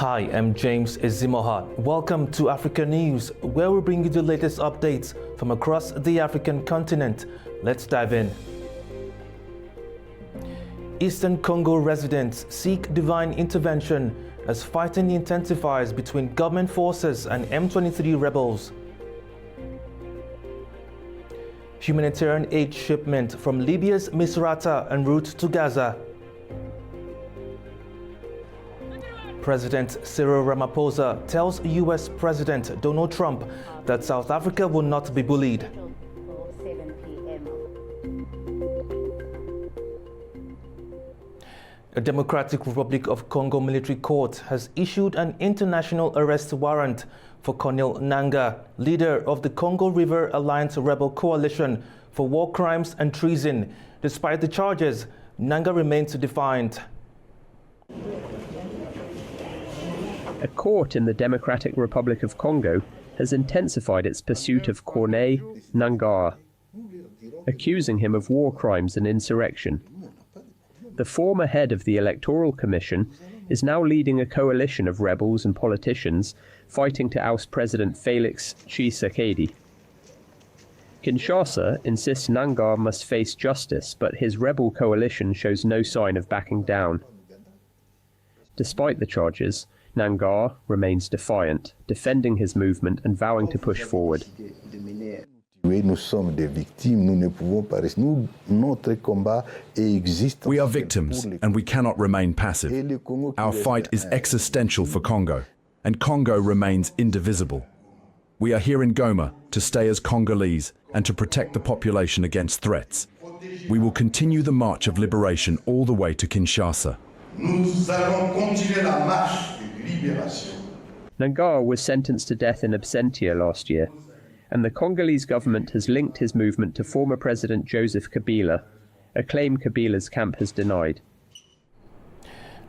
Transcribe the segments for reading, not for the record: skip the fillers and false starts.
Hi, I'm James Ezimoha. Welcome to Africa News, where we bring you the latest updates from across the African continent. Let's dive in. Eastern Congo residents seek divine intervention as fighting intensifies between government forces and M23 rebels. Humanitarian aid shipment from Libya's Misrata en route to Gaza. President Cyril Ramaphosa tells US President Donald Trump that South Africa will not be bullied. A Democratic Republic of Congo military court has issued an international arrest warrant for Colonel Nanga, leader of the Congo River Alliance rebel coalition, for war crimes and treason. Despite the charges, Nanga remains defiant. A court in the Democratic Republic of Congo has intensified its pursuit of Corneille Nanga, accusing him of war crimes and insurrection. The former head of the Electoral Commission is now leading a coalition of rebels and politicians fighting to oust President Félix Tshisekedi. Kinshasa insists Nanga must face justice, but his rebel coalition shows no sign of backing down. Despite the charges, Nanga remains defiant, defending his movement and vowing to push forward. We are victims, and we cannot remain passive. Our fight is existential for Congo, and Congo remains indivisible. We are here in Goma to stay as Congolese and to protect the population against threats. We will continue the march of liberation all the way to Kinshasa. Nanga was sentenced to death in absentia last year, and the Congolese government has linked his movement to former President Joseph Kabila, a claim Kabila's camp has denied.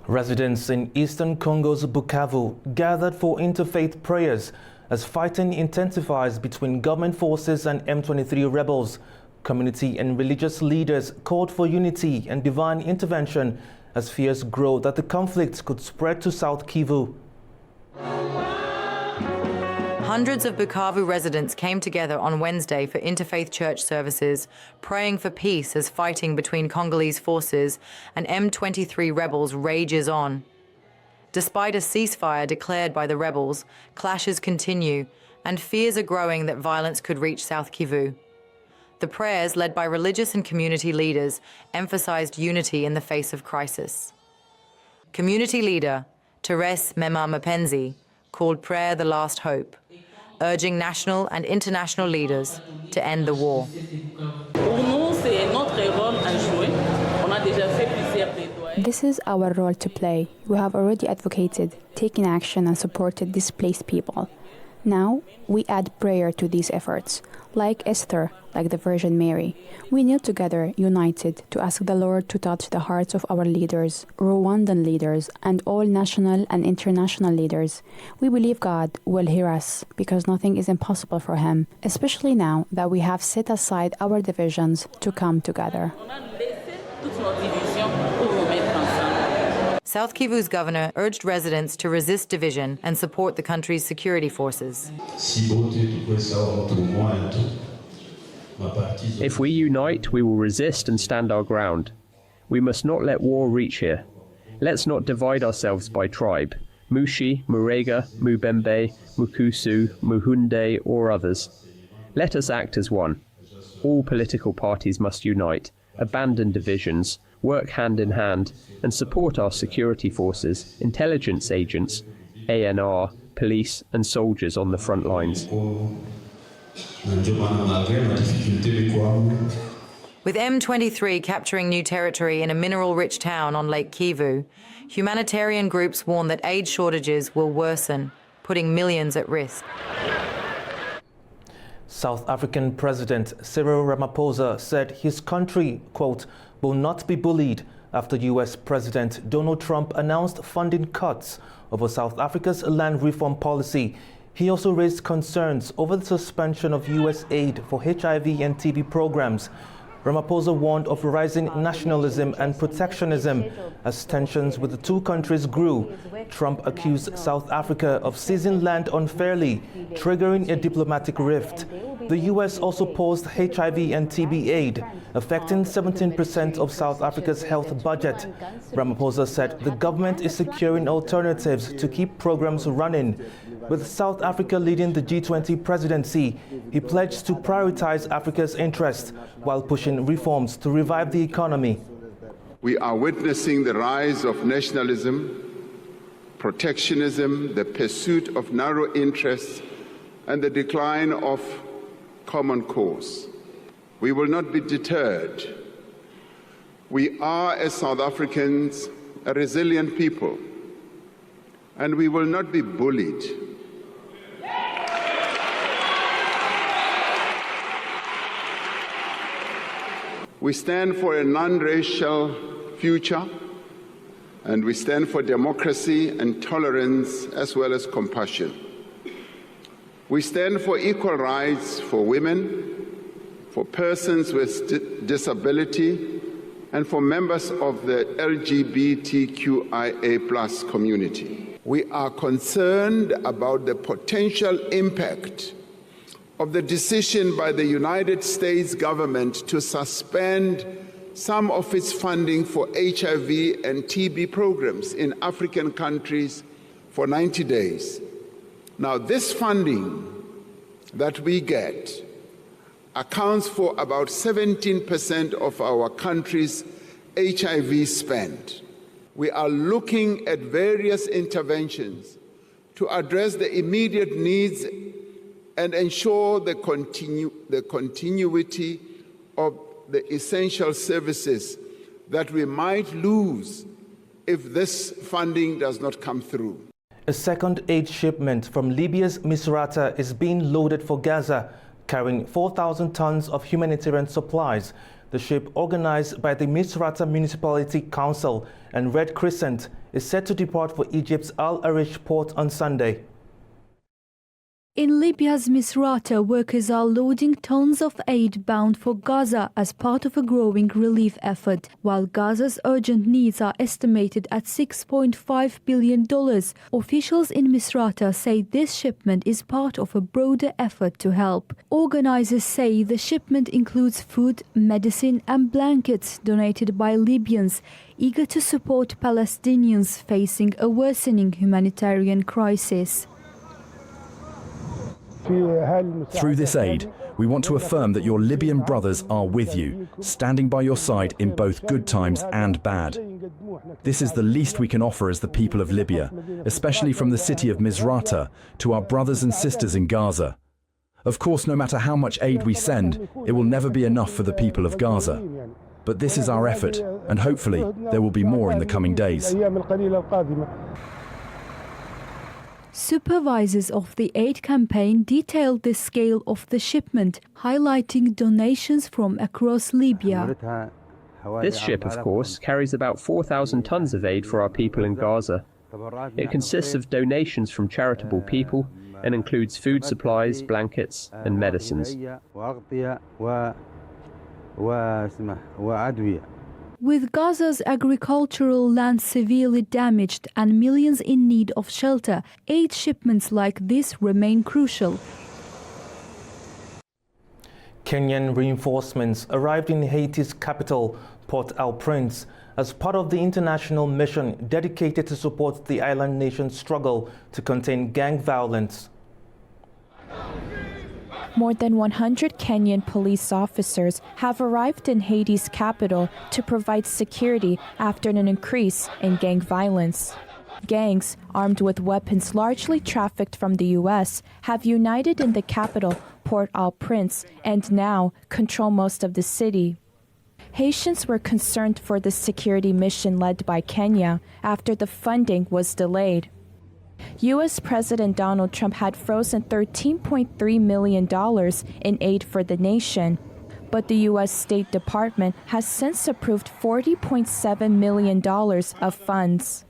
Residents in eastern Congo's Bukavu gathered for interfaith prayers as fighting intensifies between government forces and M23 rebels. Community and religious leaders called for unity and divine intervention as fears grow that the conflict could spread to South Kivu. Hundreds of Bukavu residents came together on Wednesday for interfaith church services, praying for peace as fighting between Congolese forces and M23 rebels rages on. Despite a ceasefire declared by the rebels, clashes continue, and fears are growing that violence could reach South Kivu. The prayers, led by religious and community leaders, emphasized unity in the face of crisis. Community leader Therese Mema Mapenzi called prayer the last hope, urging national and international leaders to end the war. This is our role to play. We have already advocated, taken action and supported displaced people. Now, we add prayer to these efforts. Like Esther, like the Virgin Mary, we kneel together, united, to ask the Lord to touch the hearts of our leaders, Rwandan leaders, and all national and international leaders. We believe God will hear us, because nothing is impossible for Him, especially now that we have set aside our divisions to come together. South Kivu's governor urged residents to resist division and support the country's security forces. If we unite, we will resist and stand our ground. We must not let war reach here. Let's not divide ourselves by tribe, Mushi, Murega, Mubembe, Mukusu, Muhunde, or others. Let us act as one. All political parties must unite, abandon divisions, work hand in hand, and support our security forces, intelligence agents, ANR, police and soldiers on the front lines. With M23 capturing new territory in a mineral-rich town on Lake Kivu, humanitarian groups warn that aid shortages will worsen, putting millions at risk. South African President Cyril Ramaphosa said his country, quote, will not be bullied after US President Donald Trump announced funding cuts over South Africa's land reform policy. He also raised concerns over the suspension of US aid for HIV and TB programs. Ramaphosa warned of rising nationalism and protectionism as tensions with the two countries grew. Trump accused South Africa of seizing land unfairly, triggering a diplomatic rift. The U.S. also paused HIV and TB aid, affecting 17% of South Africa's health budget. Ramaphosa said the government is securing alternatives to keep programs running. With South Africa leading the G20 presidency, he pledged to prioritize Africa's interests while pushing reforms to revive the economy. We are witnessing the rise of nationalism, protectionism, the pursuit of narrow interests, and the decline of common cause. We will not be deterred. We are, as South Africans, a resilient people, and we will not be bullied. We stand for a non-racial future, and we stand for democracy and tolerance as well as compassion. We stand for equal rights for women, for persons with disability, and for members of the LGBTQIA+ community. We are concerned about the potential impact of the decision by the United States government to suspend some of its funding for HIV and TB programs in African countries for 90 days. Now, this funding that we get accounts for about 17% of our country's HIV spend. We are looking at various interventions to address the immediate needs and ensure the continuity of the essential services that we might lose if this funding does not come through. A second aid shipment from Libya's Misrata is being loaded for Gaza, carrying 4,000 tons of humanitarian supplies. The ship, organized by the Misrata Municipality Council and Red Crescent, is set to depart for Egypt's Al Arish port on Sunday. In Libya's Misrata, workers are loading tons of aid bound for Gaza as part of a growing relief effort. While Gaza's urgent needs are estimated at $6.5 billion, officials in Misrata say this shipment is part of a broader effort to help. Organizers say the shipment includes food, medicine and blankets donated by Libyans eager to support Palestinians facing a worsening humanitarian crisis. Through this aid, we want to affirm that your Libyan brothers are with you, standing by your side in both good times and bad. This is the least we can offer as the people of Libya, especially from the city of Misrata, to our brothers and sisters in Gaza. Of course, no matter how much aid we send, it will never be enough for the people of Gaza. But this is our effort, and hopefully there will be more in the coming days. Supervisors of the aid campaign detailed the scale of the shipment, highlighting donations from across Libya. This ship, of course, carries about 4,000 tons of aid for our people in Gaza. It consists of donations from charitable people and includes food supplies, blankets and medicines. With Gaza's agricultural land severely damaged and millions in need of shelter, aid shipments like this remain crucial. Kenyan reinforcements arrived in Haiti's capital, Port-au-Prince, as part of the international mission dedicated to support the island nation's struggle to contain gang violence. More than 100 Kenyan police officers have arrived in Haiti's capital to provide security after an increase in gang violence. Gangs, armed with weapons largely trafficked from the U.S., have united in the capital, Port-au-Prince, and now control most of the city. Haitians were concerned for the security mission led by Kenya after the funding was delayed. U.S. President Donald Trump had frozen $13.3 million in aid for the nation. But the U.S. State Department has since approved $40.7 million of funds.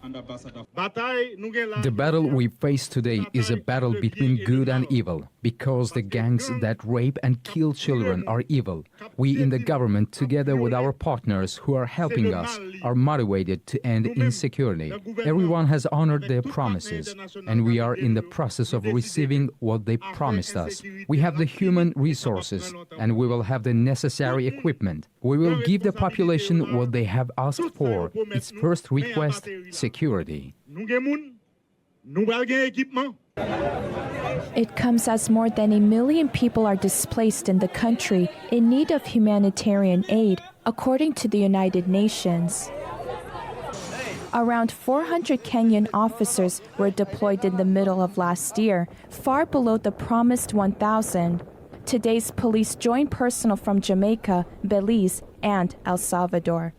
The battle we face today is a battle between good and evil, because the gangs that rape and kill children are evil. We in the government, together with our partners who are helping us, are motivated to end insecurity. Everyone has honored their promises, and we are in the process of receiving what they promised us. We have the human resources, and we will have the necessary equipment. We will give the population what they have asked for. Its first request, security. It comes as more than 1 million people are displaced in the country in need of humanitarian aid, according to the United Nations. Around 400 Kenyan officers were deployed in the middle of last year, far below the promised 1,000. Today's police join personnel from Jamaica, Belize, and El Salvador.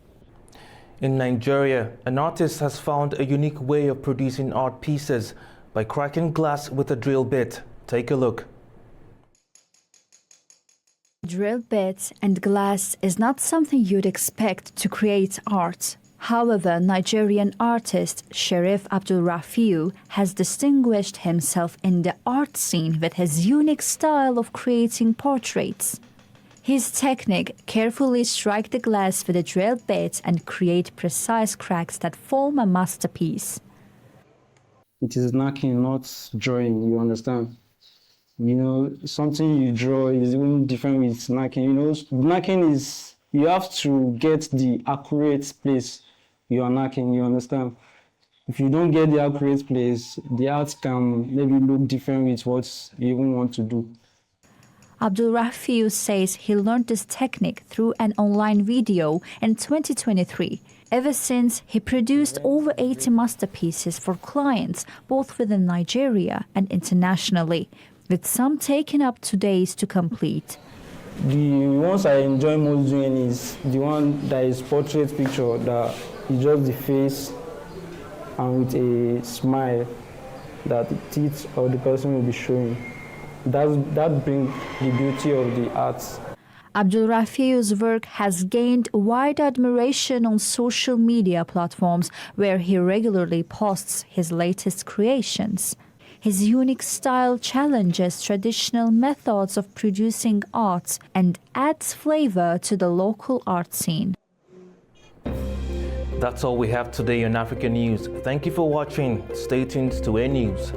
In Nigeria, an artist has found a unique way of producing art pieces by cracking glass with a drill bit. Take a look. Drill bits and glass is not something you'd expect to create art. However, Nigerian artist Sherif Abdulrafiu has distinguished himself in the art scene with his unique style of creating portraits. His technique carefully strike the glass with a drill bit and create precise cracks that form a masterpiece. It is knocking, not drawing, you understand? You know, something you draw is even different with knocking. You know, knocking is, you have to get the accurate place you are knocking, you understand? If you don't get the accurate place, the art can maybe look different with what you even want to do. Abdulrafiu says he learned this technique through an online video in 2023. Ever since, he produced over 80 masterpieces for clients, both within Nigeria and internationally, with some taking up to days to complete. The ones I enjoy most doing is the one that is portrait picture, that is just the face and with a smile that the teeth of the person will be showing. That brings the beauty of the arts. Abdulrafiu's work has gained wide admiration on social media platforms, where he regularly posts his latest creations. His unique style challenges traditional methods of producing art and adds flavor to the local art scene. That's all we have today on African News. Thank you for watching. Stay tuned to A News.